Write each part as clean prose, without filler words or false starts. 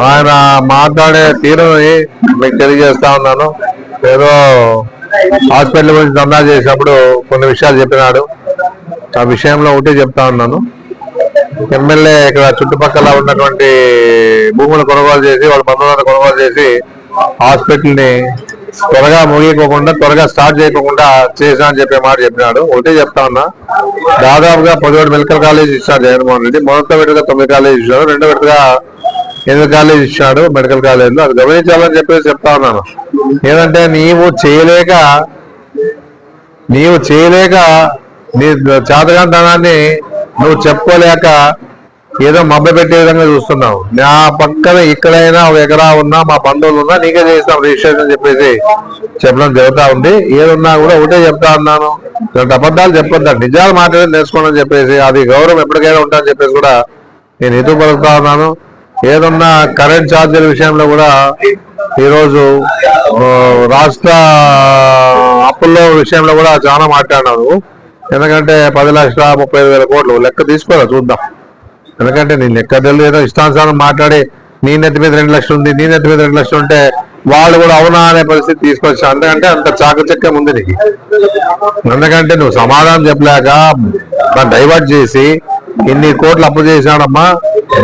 ఆయన మాట్లాడే తీరుని మీకు తెలియజేస్తా ఉన్నాను. ఏదో హాస్పిటల్ గురించి ధర్నా చేసినప్పుడు కొన్ని విషయాలు చెప్పినాడు. ఆ విషయంలో ఒకటే చెప్తా ఉన్నాను. ఎమ్మెల్యే ఇక్కడ చుట్టుపక్కల ఉన్నటువంటి భూములు కొనుగోలు చేసి వాళ్ళ బంధువులను కొనుగోలు చేసి హాస్పిటల్ ని త్వరగా ముగియకోకుండా త్వరగా స్టార్ట్ చేయకుండా చేసా అని చెప్పే మాట చెప్పినాడు. ఒకటే చెప్తా ఉన్నా, దాదాపుగా 17 మెడికల్ కాలేజ్ ఇచ్చాడు జగన్మోహన్ రెడ్డి. మొదటి విడతగా 9 కాలేజ్ ఇచ్చాడు, రెండో విడతగా 8 కాలేజ్ ఇచ్చాడు మెడికల్ కాలేజ్ లో. అది గమనించాలని చెప్పేసి చెప్తా ఉన్నాను. ఏదంటే నీవు చేయలేక నీ చేతగాంతనాన్ని నువ్వు చెప్పుకోలేక ఏదో మభ్య పెట్టే విధంగా చూస్తున్నావు. నా పక్కన ఇక్కడైనా ఒక ఎకరా ఉన్నా మా బంధువులు ఉన్నా నీకే చేస్తాం రిజిస్ట్రేషన్ అని చెప్పేసి చెప్పడం జరుగుతూ ఉంది. ఏదున్నా కూడా ఒకటే చెప్తా ఉన్నాను, ఇలాంటి అబద్ధాలు చెప్పొద్దాం, నిజాలు మాట్లాడి నేర్చుకోండి అని చెప్పేసి, అది గౌరవం ఎప్పటికైనా ఉంటాయని చెప్పేసి కూడా నేను ఎదురు పలుకుతా ఉన్నాను. ఏదన్నా కరెంట్ ఛార్జీల విషయంలో కూడా ఈరోజు రాష్ట్ర అప్పుల్లో విషయంలో కూడా చాలా మాట్లాడినాను. ఎందుకంటే 10,35,000 కోట్లు లెక్క తీసుకోరా చూద్దాం. ఎందుకంటే నేను లెక్క తెలియదు, ఇష్టానుసారం మాట్లాడి నీ నెత్తి మీద 2 లక్షలు ఉంది, నీ నెత్తి మీద 2 లక్షలు ఉంటే వాళ్ళు కూడా అవునా అనే పరిస్థితి తీసుకొచ్చా. ఎందుకంటే అంత చాకచక్యం ఉంది నీకు. ఎందుకంటే నువ్వు సమాధానం చెప్పలేక దాన్ని డైవర్ట్ చేసి ఇన్ని కోట్లు అప్పు చేశాడమ్మా.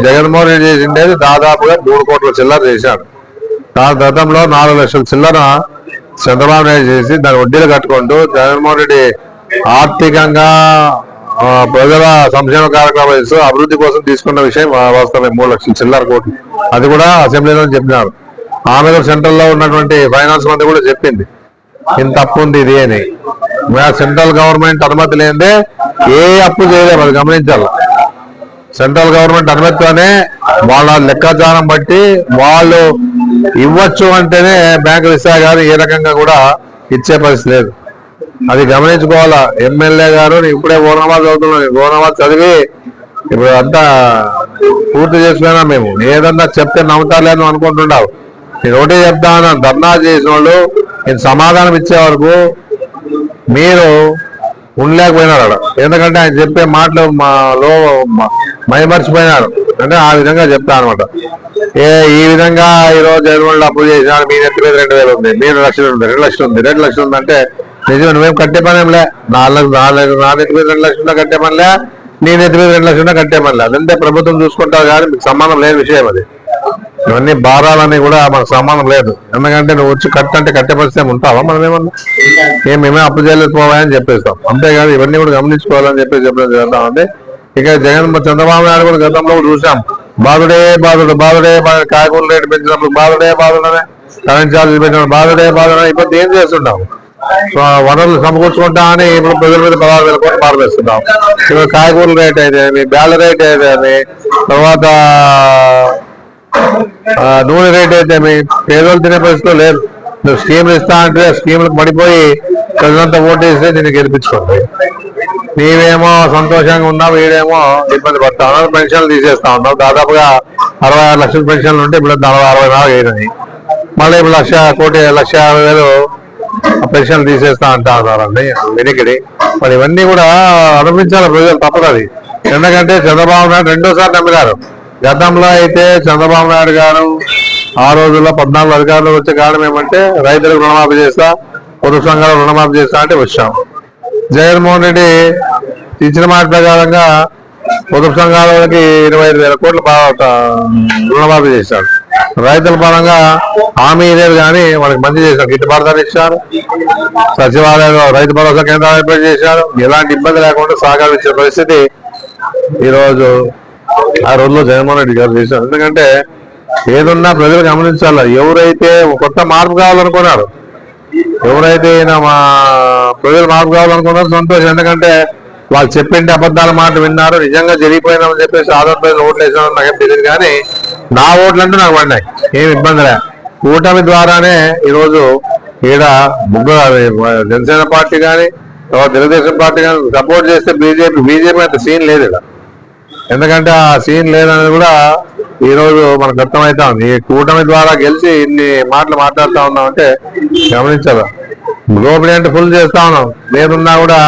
జగన్మోహన్ రెడ్డి చేసిండేది దాదాపుగా 3 కోట్ల చిల్లర చేశాడు. గతంలో 4 లక్షల చిల్లర చంద్రబాబు నాయుడు చేసి దాని వడ్డీలు కట్టుకుంటూ జగన్మోహన్ రెడ్డి ఆర్థికంగా ప్రజల సంక్షేమ కార్యక్రమాలు అభివృద్ధి కోసం తీసుకున్న విషయం వాస్తవమే. 3 లక్షల చిల్లర కోట్లు, అది కూడా అసెంబ్లీలో చెప్పినారు. ఆమె సెంట్రల్ లో ఉన్నటువంటి ఫైనాన్స్ మంత్రి కూడా చెప్పింది ఇంత అప్పు ఉంది ఇది అని. సెంట్రల్ గవర్నమెంట్ అనుమతి లేదే ఏ అప్పు చేయలేము, అది గమనించాలి. సెంట్రల్ గవర్నమెంట్ అనుమతితోనే వాళ్ళ లెక్కాచారం బట్టి వాళ్ళు ఇవ్వచ్చు అంటేనే బ్యాంకులు ఇస్తాయి, కానీ ఏ రకంగా కూడా ఇచ్చే పరిస్థితి లేదు. అది గమనించుకోవాలా. ఎమ్మెల్యే గారు ఇప్పుడే ఓనామాలు చదువుతున్నాను, ఓనామాలు చదివి ఇప్పుడు అంతా పూర్తి చేసుకున్నా. మేము ఏదన్నా చెప్తే నమ్ముతాలేను అనుకుంటున్నావు. నేను ఒకటే చెప్తా ఉన్నాను, ధర్నా చేసిన వాళ్ళు నేను సమాధానం ఇచ్చే వరకు మీరు ఉండలేకపోయినాడు. ఎందుకంటే ఆయన చెప్పే మాటలు మాలో మైమర్చిపోయినారు. అంటే ఆ విధంగా చెప్తా అనమాట. ఈ విధంగా ఈరోజు జగన్మోహన్ అప్పు చేసినాడు, మీ నెత్తి మీద 2,000 ఉంది, మీరు 2 లక్షలు ఉంది, 2 లక్షలు ఉంది, 2 లక్షలు ఉంది అంటే నిజమే. నువ్వేం కట్టే పనేంలే. నా నెత్తి మీద 2 లక్షలు కట్టే పనిలే, నీ నెత్తి మీద 2 లక్షలు కట్టే పనిలే. అదంటే ప్రభుత్వం చూసుకుంటారు, కానీ మీకు సంబంధం లేని విషయం అది. ఇవన్నీ భారాలని కూడా మనకు సంబంధం లేదు. ఎందుకంటే నువ్వు వచ్చి కట్టంటే కట్టే పరిస్థితి ఉంటావా? మనం ఏమన్నా మేమే అప్పు చేయలేకపోవాలని చెప్పేస్తాం. అంతేకాదు ఇవన్నీ కూడా గమనించుకోవాలని చెప్పేసి చెప్పడం జరుగుతామండి. ఇక చంద్రబాబు నాయుడు కూడా గతంలో చూసాం, బాధుడే కాయగూరల రేటు పెంచినప్పుడు బాధుడనే, కరెంట్ ఛార్జీలు పెంచినప్పుడు బాధుడే. ఇప్పుడు ఏం చేస్తుంటాం? వనరులు సమకూర్చుకుంటా అని ఇప్పుడు ప్రజల మీద 16,000 కోట్లు పారవేస్తున్నాం. ఇప్పుడు కాయగూరల రేట్ అయితే, బ్యాల రేట్ అయితే, తర్వాత నూనె రేట్ అయితే పేదోళ్ళు తినే పరిస్థితిలో లేదు. నువ్వు స్కీములు ఇస్తా అంటే స్కీములకు పడిపోయి ప్రజలంతా ఓటేస్తే నేను గెలిపించుకోండి. నీవేమో సంతోషంగా ఉన్నావు, వీడేమో ఇబ్బంది పడతా ఉన్నావు. పెన్షన్లు తీసేస్తా ఉన్నావు. దాదాపుగా 66 లక్షల పెన్షన్లు ఉంటే ఇప్పుడు 64 అయినాయి. మళ్ళీ ఇప్పుడు 1,50,000 పెన్షన్లు తీసేస్తా అంటా ఉన్నారండి వెనికిడి. మరి ఇవన్నీ కూడా అనుభవించాలి ప్రజలు, తప్పదు. ఎందుకంటే చంద్రబాబు నాయుడు 2వ సారి నమ్మినారు. గతంలో అయితే చంద్రబాబు నాయుడు గారు ఆ రోజుల్లో 14 అధికారులు వచ్చే కారణం ఏమంటే రైతులకు రుణమాఫీ చేస్తా, పొదుపు సంఘాలకు రుణమాఫీ చేస్తా అంటే వచ్చాం. జగన్మోహన్ రెడ్డి ఇచ్చిన మాట ప్రకారంగా పొదుపు సంఘాలకి 25,000 కోట్లు రుణమాఫీ చేశాడు. రైతుల పరంగా హామీ ఇదేది కానీ వాళ్ళకి మంచి చేశారు. గిట్టుబాటు ధర ఇచ్చారు. సచివాలయంలో రైతు భరోసా కేంద్రాలు ఏర్పాటు చేశారు. ఎలాంటి ఇబ్బంది లేకుండా సహకరించే పరిస్థితి ఈరోజు ఆ రోజుల్లో జగన్మోహన్ రెడ్డి గారు చేశారు. ఎందుకంటే ఏదన్నా ప్రజలు గమనించాల. ఎవరైతే కొత్త మార్పు కావాలనుకున్నారు, ఎవరైతే మా ప్రజలు మార్పు కావాలనుకున్నారో సంతోషం. ఎందుకంటే వాళ్ళు చెప్పింటే అబద్ధాల మాట విన్నారు, నిజంగా జరిగిపోయినామని చెప్పేసి ఆంధ్రప్రదేశ్ ఓట్లు వేసినామని నాకేం తెలియదు. కానీ నా ఓట్లంటూ నాకు పడినాయి, ఏమి ఇబ్బందిలే. కూటమి ద్వారానే ఈరోజు ఈడ జనసేన పార్టీ కానీ తర్వాత తెలుగుదేశం పార్టీ కానీ సపోర్ట్ చేస్తే బీజేపీ అంత సీన్ లేదు ఇక్కడ. ఎందుకంటే ఆ సీన్ లేదనేది కూడా ఈరోజు మనకు అర్థమవుతా ఉంది. ఈ కూటమి ద్వారా గెలిచి ఇన్ని మాటలు మాట్లాడుతూ ఉన్నామంటే గమనించాలా. దోపిడీ అంటే ఫుల్ చేస్తా ఉన్నాం. నేనున్నా కూడా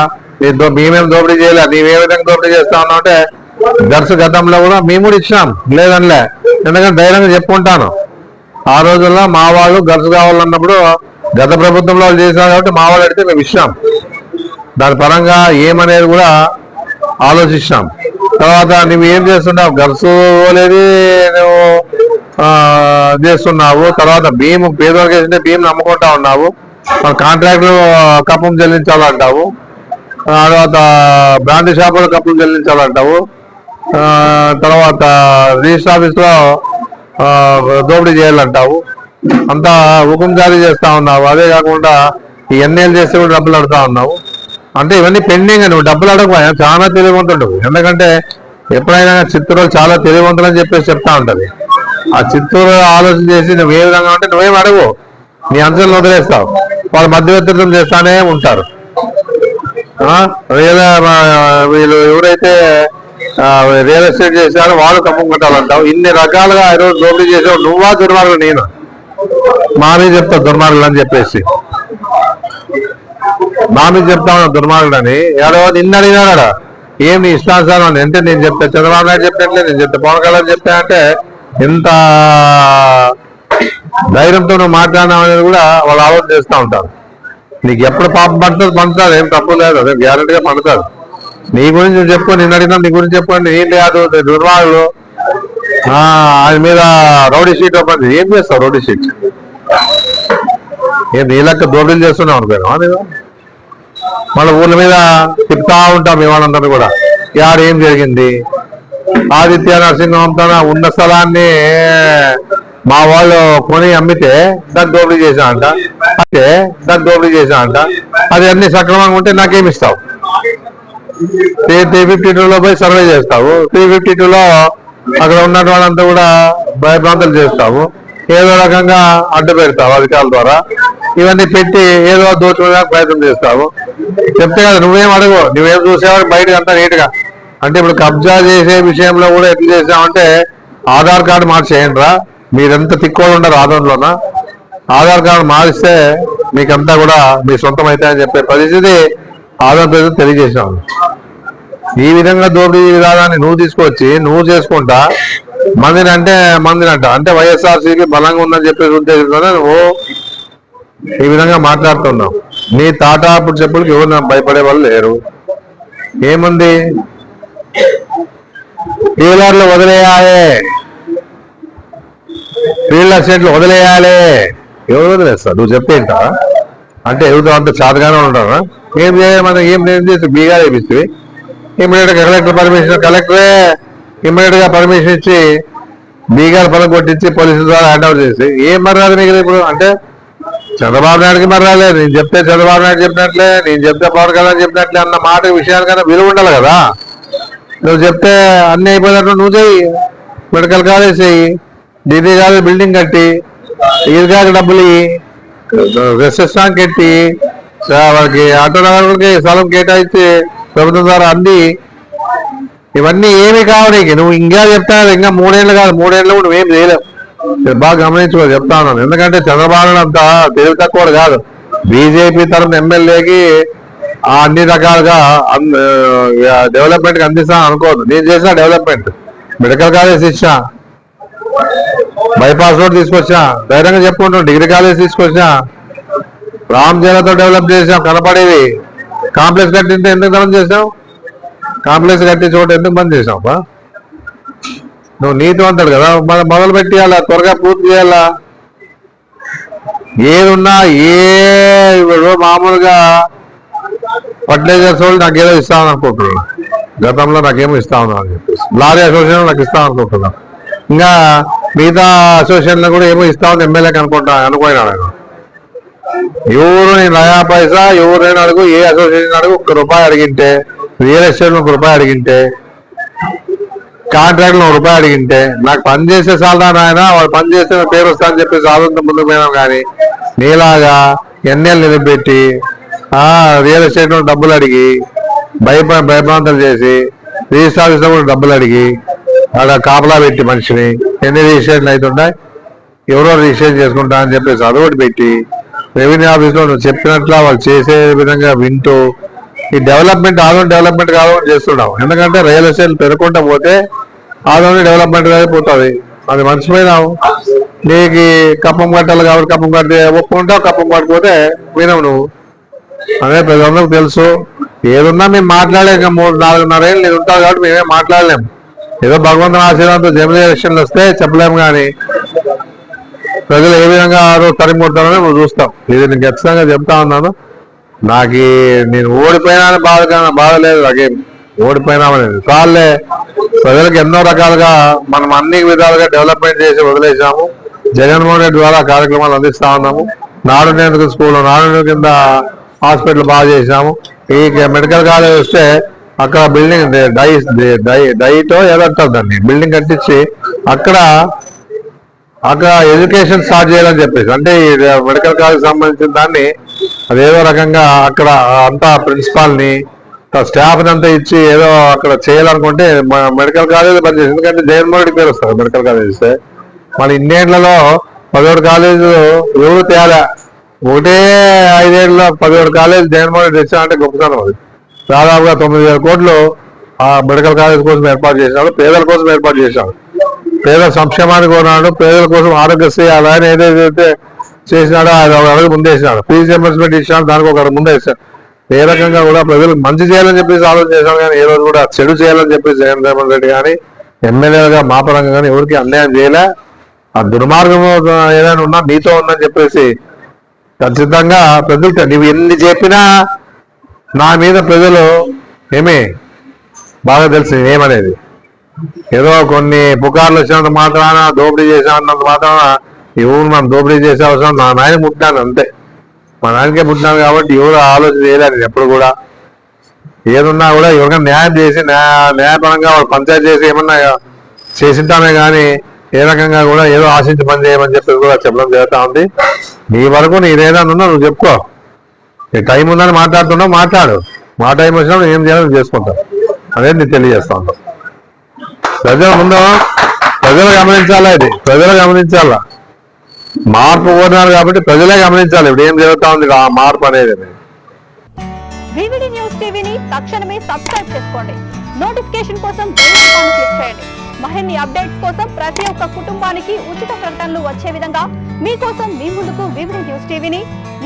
మేమేం దోపిడీ చేయలే, నీవే విధంగా దోపిడీ చేస్తా ఉన్నావు అంటే గతంలో కూడా మేము కూడా ఇచ్చినాం, లేదనిలే. ఎందుకంటే ధైర్యంగా చెప్పుకుంటాను, ఆ రోజుల్లో మా వాళ్ళు గర్స్ కావాలన్నప్పుడు గత ప్రభుత్వంలో వాళ్ళు చేశారు కాబట్టి మా వాళ్ళు అడిగితే మేము ఇచ్చినాం. దాని పరంగా ఏమనేది కూడా ఆలోచిస్తాం. తర్వాత నువ్వు ఏం చేస్తున్నావు, గర్సు లేదు నువ్వు చేస్తున్నావు. తర్వాత భీము పేదవాళ్ళకి వేసింటే భీము నమ్ముకుంటా ఉన్నావు. మన కాంట్రాక్టులు కప్పం చెల్లించాలంటావు. తర్వాత బ్రాండ్ షాపులు కప్పం చెల్లించాలంటావు. తర్వాత రిజిస్టర్ ఆఫీస్లో దోపిడీ చేయాలంటావు. అంతా హుకుం జారీ చేస్తా ఉన్నావు. అదే కాకుండా ఈ ఎన్ఏలు చేస్తే కూడా డబ్బులు అడుగుతా ఉన్నావు. అంటే ఇవన్నీ పెండింగ్. నువ్వు డబ్బులు అడగపోయా, చాలా తెలివివంతుడు. ఎందుకంటే ఎప్పుడైనా చిత్తూరు చాలా తెలివివంతులు అని చెప్పేసి చెప్తా ఉంటది. ఆ చిత్తూరు ఆలోచన చేసి నువ్వు ఏ విధంగా అంటే నువ్వేం అడగు, నీ అంశాలను వదిలేస్తావు. వాళ్ళు మధ్యవర్తిత్వం చేస్తానే ఉంటారు. వీళ్ళు ఎవరైతే రియల్ ఎస్టేట్ చేశారో వాళ్ళు కమ్మం కట్టాలంటావు. ఇన్ని రకాలుగా ఈరోజు దోపిడీ చేసావు. నువ్వా దుర్మార్గులు? నేను మా మీద చెప్తా దుర్మార్గులు అని చెప్పేసి, మా మీద చెప్తా ఉన్నా దుర్మార్గుడు అని. ఎవరో నిన్న అడిగినాడా ఏం నీ ఇష్టానుసారం అని అంటే నేను చెప్తా చంద్రబాబు నాయుడు చెప్పినట్లే, నేను చెప్తా పవన్ కళ్యాణ్ చెప్పా అంటే ఎంత ధైర్యంతో నువ్వు మాట్లాడినావు అనేది కూడా వాళ్ళు ఆలోచన చేస్తూ ఉంటారు. నీకు ఎప్పుడు పాపం పండుతుంది ఏం తప్పు లేదు, అదే గ్యారెంటీగా పండుతుంది. నీ గురించి చెప్పు, నిన్న అడిగినా నీ గురించి చెప్పండి. ఏం లేదు దుర్మార్గులు ఆయన మీద రౌడీ షీట్ ఓపెన్ ఏం చేస్తావు? రౌడీ షీట్ ఏం నీ లెక్క దోపిడీలు చేస్తున్నావు అనుకోను. మళ్ళీ ఊళ్ళ మీద తిప్పుతా ఉంటాం ఇవాళందరూ కూడా. యారు ఏం జరిగింది? ఆదిత్య నరసింహంతో ఉన్న స్థలాన్ని మా వాళ్ళు కొని అమ్మితే దాన్ని దోపిడీ చేశా అంట, అంటే దాన్ని దోపిడీ చేశా అంట. అది అన్ని సక్రమంగా ఉంటే నాకేమిస్తావు? 352లో పోయి సర్వే చేస్తావు. 352లో అక్కడ ఉన్న వాళ్ళంతా కూడా భయభ్రాంతులు చేస్తావు. ఏదో రకంగా అడ్డు పెడతావు అధికారుల ద్వారా. ఇవన్నీ పెట్టి ఏదో దోచుకోవడానికి ప్రయత్నం చేస్తావు. చెప్తే కదా నువ్వేం అడగవు, నువ్వేం చూసేవాడు బయటకు అంతా నీట్గా. అంటే ఇప్పుడు కబ్జా చేసే విషయంలో కూడా ఎట్లా చేసామంటే ఆధార్ కార్డు మార్చేయండి రా, మీరెంత తిక్కోళ్ళు ఉండరు ఆధార్లోన. ఆధార్ కార్డు మారిస్తే మీకంతా కూడా మీ సొంతం అయితే అని చెప్పే పరిస్థితి ఆంధ్రప్రదేశ్ తెలియజేసాము. ఈ విధంగా దోపిడీ విధానాన్ని నువ్వు తీసుకొచ్చి నువ్వు చేసుకుంటా మందినంట అంటే వైఎస్ఆర్సీకి బలంగా ఉందని చెప్పేసి ఉద్దేశంతోనే నువ్వు ఈ విధంగా మాట్లాడుతున్నావు. నీ తాటాపుడు చెప్పులకి ఎవరు భయపడే వాళ్ళు లేరు. ఏముంది, డీలర్లు వదిలేయాలి, రియల్ ఎస్టేట్లు వదిలేయాలి. ఎవరు వదిలేస్తారు? నువ్వు చెప్పేంట అంటే ఎవరితో అంత చాతగానే ఉంటారా? ఏం చేయమని ఏం చేసి బీగా వేపిస్తుంది. ఇమ్మీడియట్ గా కలెక్టరే ఇమ్మీడియట్ గా పర్మిషన్ ఇచ్చి బీగాలు పనులు కొట్టించి పోలీసుల ద్వారా హ్యాండ్ ఓవర్ చేసి ఏం మర్రాదు మీకు ఇప్పుడు? అంటే చంద్రబాబు నాయుడికి మర్రాలే, నేను చెప్తే చంద్రబాబు నాయుడు చెప్పినట్లే, నేను చెప్తే పవన్ కళ్యాణ్ చెప్పినట్లే అన్న మాట విషయానికైనా విలువ ఉండాలి కదా. నువ్వు చెప్తే అన్ని అయిపోయినట్టు నువ్వు చెయ్యి, మెడికల్ కాలేజ్ చెయ్యి, డిగ్రీ కాలేజ్ బిల్డింగ్ కట్టి, ఈదిగాకి డబ్బులు రెసిస్టాంక్ కట్టి, వాళ్ళకి ఆటో నగర్కి స్థలం కేటాయించి ప్రభుత్వం ద్వారా అంది. ఇవన్నీ ఏమి కావాలి నువ్వు ఇంకా చెప్తా. ఇంకా 3 ఏళ్ళు కాదు, 3 ఏళ్ళు నువ్వేం చేయలేవు. బాగా గమనించుకో చెప్తా ఉన్నాను. ఎందుకంటే చంద్రబాబు అంతా తెలివి తక్కువ కాదు. బీజేపీ తరఫున ఎమ్మెల్యేకి అన్ని రకాలుగా డెవలప్మెంట్ అందిస్తాను అనుకోవద్దు. నేను చేసిన డెవలప్మెంట్ మెడికల్ కాలేజ్ ఇచ్చా, బైపాస్ రోడ్ తీసుకొచ్చా, ధైర్యంగా చెప్పుకుంటాం. డిగ్రీ కాలేజ్ తీసుకొచ్చా, రామ్ జలతో డెవలప్ చేసాం. కనపడేవి కాంప్లెక్స్ కట్టింటే ఎందుకు ధనం చేసాం? కాంప్లెక్స్ కట్టే చోట ఎందుకు బంద్ చేసావు? నువ్వు నీతివంతుడు కదా, మొదలు పెట్టేయాలా, త్వరగా పూర్తి చేయాలా. ఏదున్నా మామూలుగా ఫర్టిలైజర్స్ వాళ్ళు నాకేదో ఇస్తామని అనుకుంటున్నాను. గతంలో నాకేమో ఇస్తా ఉన్నాను అని చెప్పేసి లారీ అసోసియేషన్ నాకు ఇస్తామని అనుకుంటున్నాను. ఇంకా మిగతా అసోసియేషన్లు కూడా ఏమో ఇస్తామని ఎమ్మెల్యేకి అనుకున్నాను ఆయన. ఎవరు నేను నయా పైసా ఎవరైనా అడుగు, ఏ అసోసియేషన్ అడుగు, ₹1 అడిగింటే, రియల్ ఎస్టేట్ ₹1 అడిగింటే, కాంట్రాక్ట్ ₹1 అడిగింటే నాకు పని చేసే సాలదా నాయన, వాళ్ళు పని చేస్తే పేరు వస్తా అని చెప్పేసి ఆలోచన ముందుకు పోయినాం. కానీ నీలాగా ఎన్నేళ్ళు నిలబెట్టి రియల్ ఎస్టేట్ డబ్బులు అడిగి భయభ్రాంతలు చేసి రిజిస్టర్ ఆఫీస్లో కూడా డబ్బులు అడిగి అక్కడ కాపలా పెట్టి మనిషిని ఎన్ని రిజిస్ట్రేషన్లు అవుతుంటాయి, ఎవరో రిజిస్ట్రేషన్ చేసుకుంటా అని చెప్పేసి అదొకటి పెట్టి రెవెన్యూ ఆఫీస్లో నువ్వు చెప్పినట్లా వాళ్ళు చేసే విధంగా వింటూ ఈ డెవలప్మెంట్ ఆదోని డెవలప్మెంట్ కావాలని చేస్తున్నాం. ఎందుకంటే రియల్ ఎస్టేట్ పెరుగుకుంటా పోతే ఆదోని డెవలప్మెంట్ అయిపోతుంది. అది మర్చిపోయినావు. నీకు కప్పం కట్టాలి కాబట్టి కప్పం కట్టి ఒప్పుకుంటావు, కప్పం కట్టిపోతే వినవు నువ్వు. అదే ప్రజలందరికీ తెలుసు. ఏదున్నా మేము మాట్లాడలేక 3-4.5 ఏళ్ళు నేను ఉంటావు కాబట్టి మేమేం మాట్లాడలేము. ఏదో భగవంతుని ఆశీర్వాదంతో జమిలీ ఎలక్షన్లు వస్తే చెప్పలేము, కానీ ప్రజలు ఏ విధంగా తరిముడతారని నువ్వు చూస్తాం. ఇది నేను ఖచ్చితంగా చెప్తా ఉన్నాను. నేను ఓడిపోయినా బాధ లేదు. నాకేం ఓడిపోయినామనేది చాలే. ప్రజలకు ఎన్నో రకాలుగా మనం అన్ని విధాలుగా డెవలప్మెంట్ చేసి వదిలేసాము. జగన్మోహన్ రెడ్డి ద్వారా కార్యక్రమాలు అందిస్తా ఉన్నాము. నాడు నేడు స్కూల్, నాడు కింద హాస్పిటల్ బాగా చేసాము. ఈ మెడికల్ కాలేజ్ వస్తే అక్కడ బిల్డింగ్ డైటో ఏదంటారు దాన్ని బిల్డింగ్ కట్టించి అక్కడ ఎడ్యుకేషన్ స్టార్ట్ చేయాలని చెప్పేసి, అంటే ఈ మెడికల్ కాలేజ్ సంబంధించిన దాన్ని అదేదో రకంగా అక్కడ అంతా ప్రిన్సిపాల్ని స్టాఫ్ని అంతా ఇచ్చి ఏదో అక్కడ చేయాలనుకుంటే మెడికల్ కాలేజ్ పనిచేసి. ఎందుకంటే జగన్మోహన్ రెడ్డి పేరు వస్తారు మెడికల్ కాలేజ్ ఇస్తే. మన ఇన్నేళ్లలో 17 కాలేజీలు ఎవరు తేడా, ఒకటే 5 ఏళ్ళలో 17 కాలేజీ జగన్మోహన్ రెడ్డి తెచ్చానంటే గొప్పతనం. అది దాదాపుగా 9,000 కోట్లు ఆ మెడికల్ కాలేజ్ కోసం ఏర్పాటు చేశాడు. పేదల కోసం ఏర్పాటు చేశాడు. పేదల సంక్షేమానికి కొన్నాడు. పేదల కోసం ఆరోగ్యశ్రీ ఆయన ఏదైతే చేసినాడో ఆయన ఒక అడుగు ముందేసినాడు. ఫీజు రియంబర్స్మెంట్ ఇచ్చినాడు, దానికి ఒక ముందే ఇచ్చాడు. ఏ రకంగా కూడా ప్రజలకు మంచి చేయాలని చెప్పేసి ఆలోచన చేశాడు. కానీ ఏ రోజు కూడా చెడు చేయాలని చెప్పేసి జగన్మోహన్ రెడ్డి కానీ ఎమ్మెల్యేలుగా మా పరంగా కానీ ఎవరికి అన్యాయం చేయలే. ఆ దుర్మార్గం ఏదైనా ఉన్నా మీతో ఉందని చెప్పేసి ఖచ్చితంగా ప్రజలు నువ్వు ఎన్ని చెప్పినా నా మీద ప్రజలు ఏమి బాగా తెలుసు ఏమనేది. ఏదో కొన్ని పుకార్లు వచ్చినంత మాత్రాన దోపిడీ చేసినంత మాత్రాన ఈ ఊరు మనం దోపిడీ చేసే అవసరం నా నాయన పుట్టినాను అంతే. మా నాయనకే పుట్టినాను కాబట్టి ఎవరు ఆలోచన చేయలేదు. ఎప్పుడు కూడా ఏదున్నా కూడా ఎవరికైనా న్యాయం చేసి న్యాయపరంగా వాళ్ళు పంచాయతీ చేసి ఏమన్నా చేసింటామే కానీ ఏ రకంగా కూడా ఏదో ఆశించి పని చేయమని చెప్పి కూడా చెప్పడం జరుగుతూ ఉంది. నీ వరకు నీదేదైనా ఉన్నా నువ్వు చెప్పుకో. నీ టైం ఉందని మాట్లాడుతున్నావు, మాట్లాడు. మా టైం వచ్చినప్పుడు ఏం చేయాలో చేసుకుంటావు. అనేది నేను తెలియజేస్తా ఉంటాను. ప్రజలు గమనించాలా, ఇది ప్రజలు గమనించాలా. మార్పు కోరినారు కాబట్టి ప్రజలే గమనించాలి ఇప్పుడు ఏం జరుగుతా ఉంది ఆ మార్పు అనేది. వివిడి న్యూస్ టీవీని తక్షణమే సబ్స్క్రైబ్ చేసుకోండి. నోటిఫికేషన్ కోసం బెల్ ఐకాన్ క్లిక్ చేయండి. మరిన్ని అప్డేట్స్ కోసం ప్రతి ఒక్క కుటుంబానికి ఉచిత ప్రకటనలు వచ్చే విధంగా మీకోసం మీ ముందుకు వివిడి న్యూస్ టీవీని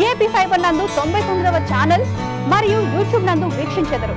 AP5 నందు 99వ ఛానల్ మరియు యూట్యూబ్ నందు వీక్షించెదరు.